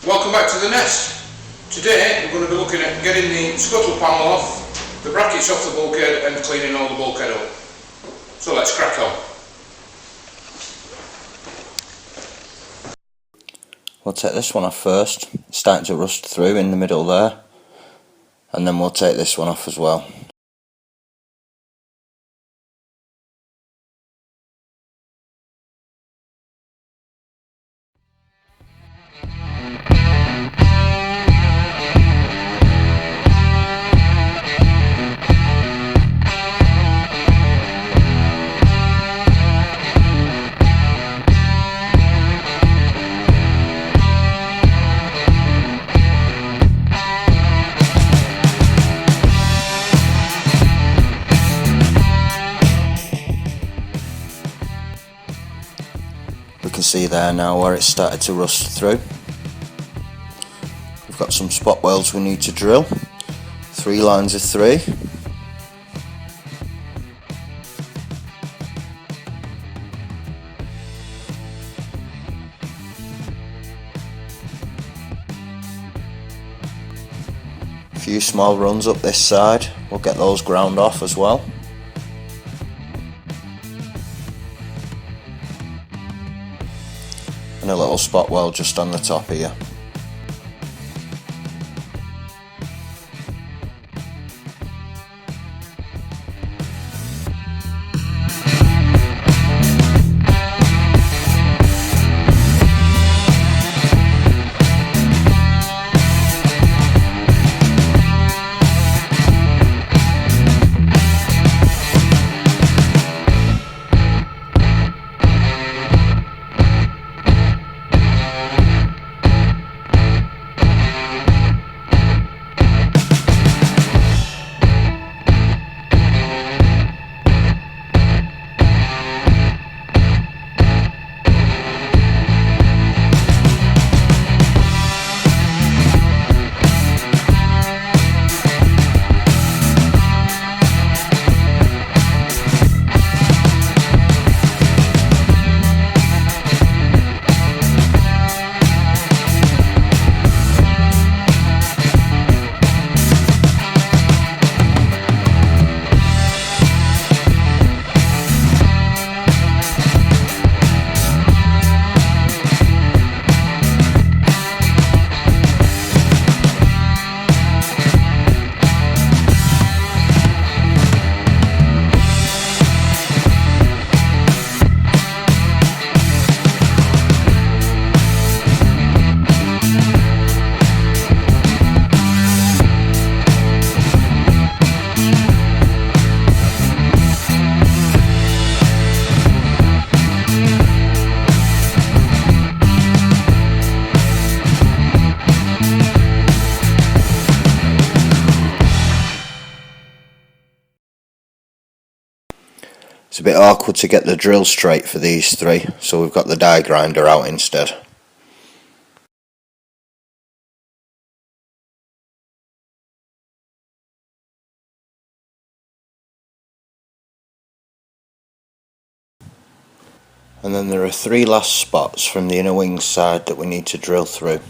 Welcome back to the nest. Today we're going to be looking at getting the scuttle panel off, the brackets off the bulkhead and cleaning all the bulkhead up. So let's crack on. We'll take this one off first. It's starting to rust through in the middle there, and then we'll take this one off as well. We can see there now where it's started to rust through. We've got some spot welds we need to drill. 3 lines of 3. A few small runs up this side. We'll get those ground off as well. And a little spot weld just on the top here. It's a bit awkward to get the drill straight for these 3, so we've got the die grinder out instead. And then there are 3 last spots from the inner wing side that we need to drill through.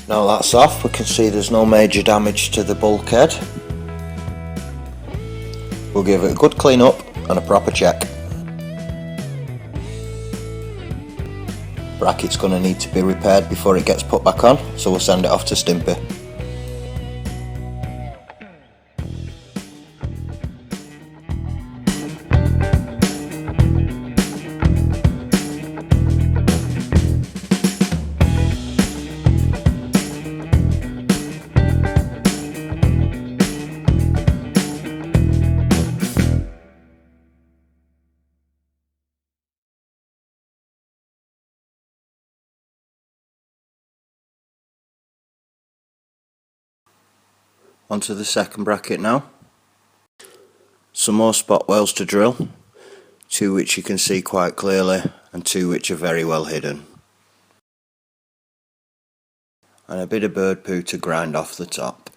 Now that's off, we can see there's no major damage to the bulkhead. We'll give it a good clean up and a proper check. bracket's going to need to be repaired before it gets put back on, so we'll send it off to Stimpy. Onto the second bracket now. Some more spot wells to drill, 2 which you can see quite clearly and 2 which are very well hidden. And a bit of bird poo to grind off the top.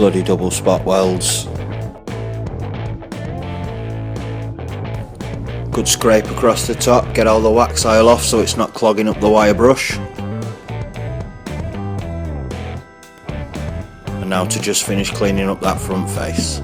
bloody double spot welds. Good scrape across the top, get all the wax oil off so it's not clogging up the wire brush. And now to just finish cleaning up that front face.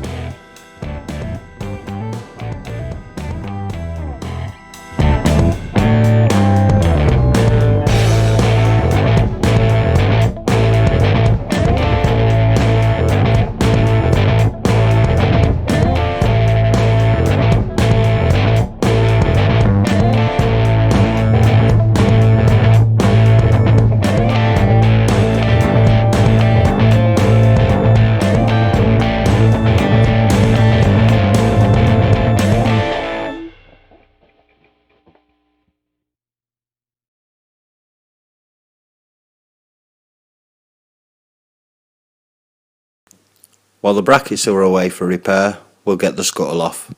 While the brackets are away for repair, we'll get the scuttle off.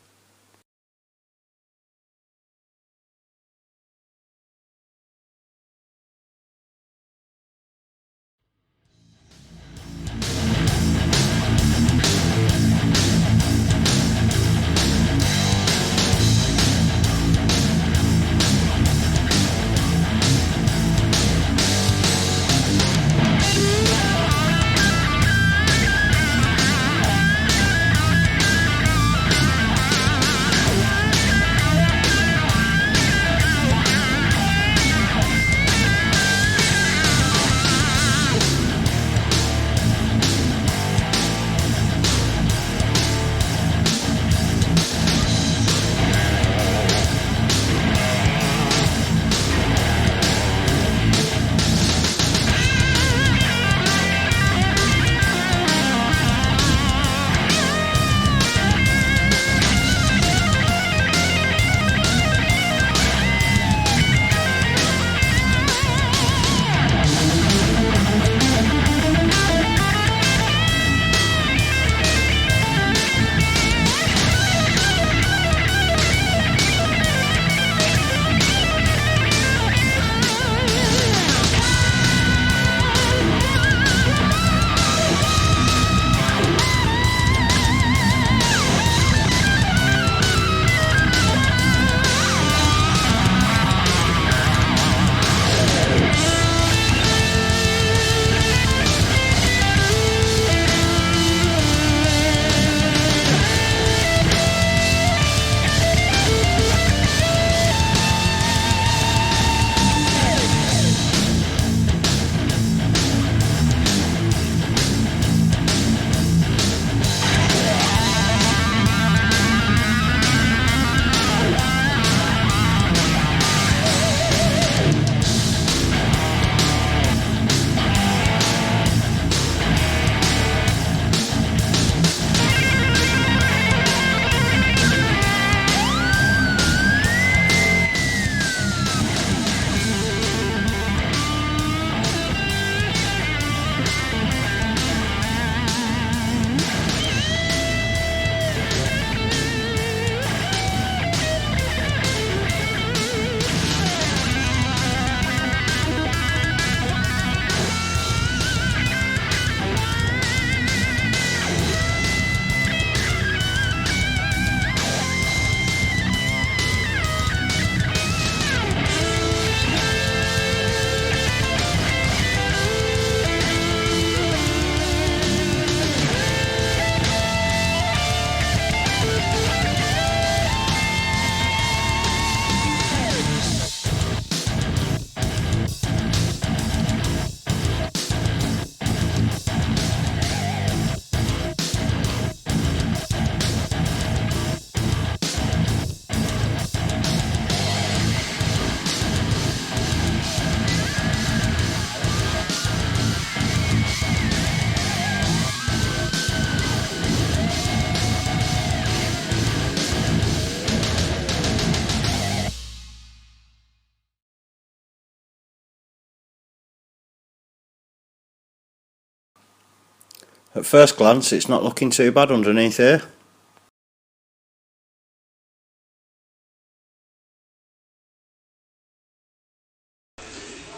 At first glance it's not looking too bad underneath here.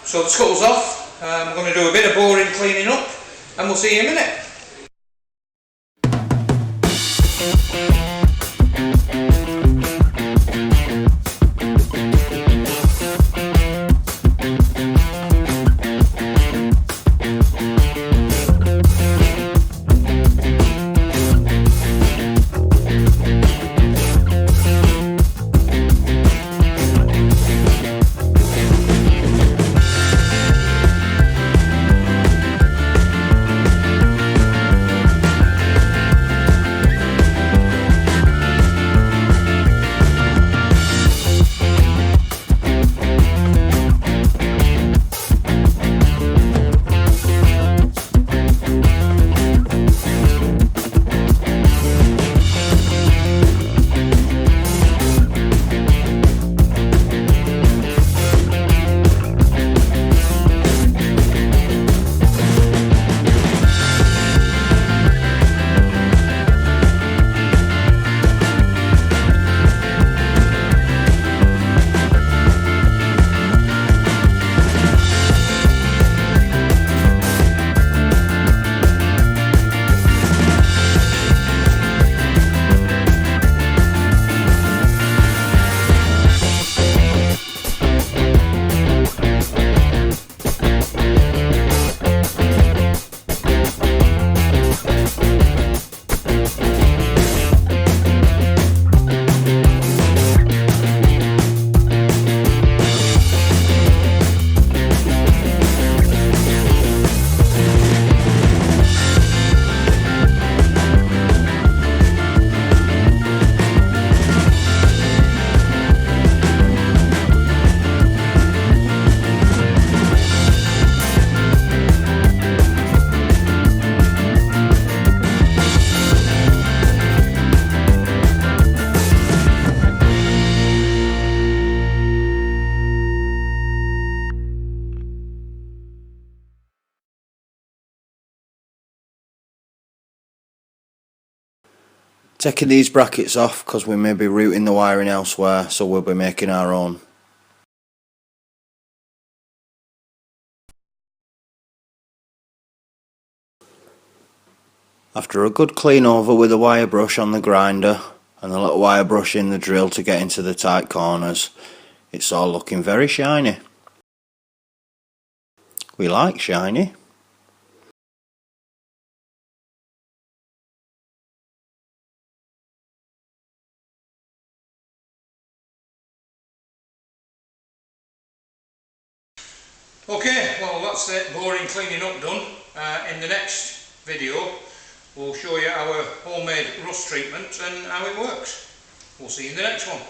So the scuttle's off, I'm going to do a bit of boring cleaning up and we'll see you in a minute. Taking these brackets off because we may be routing the wiring elsewhere, so we'll be making our own. After a good clean over with a wire brush on the grinder and a little wire brush in the drill to get into the tight corners, it's all looking very shiny. We like shiny. Okay, well that's the boring cleaning up done. In the next video we'll show you our homemade rust treatment and how it works. We'll see you in the next one.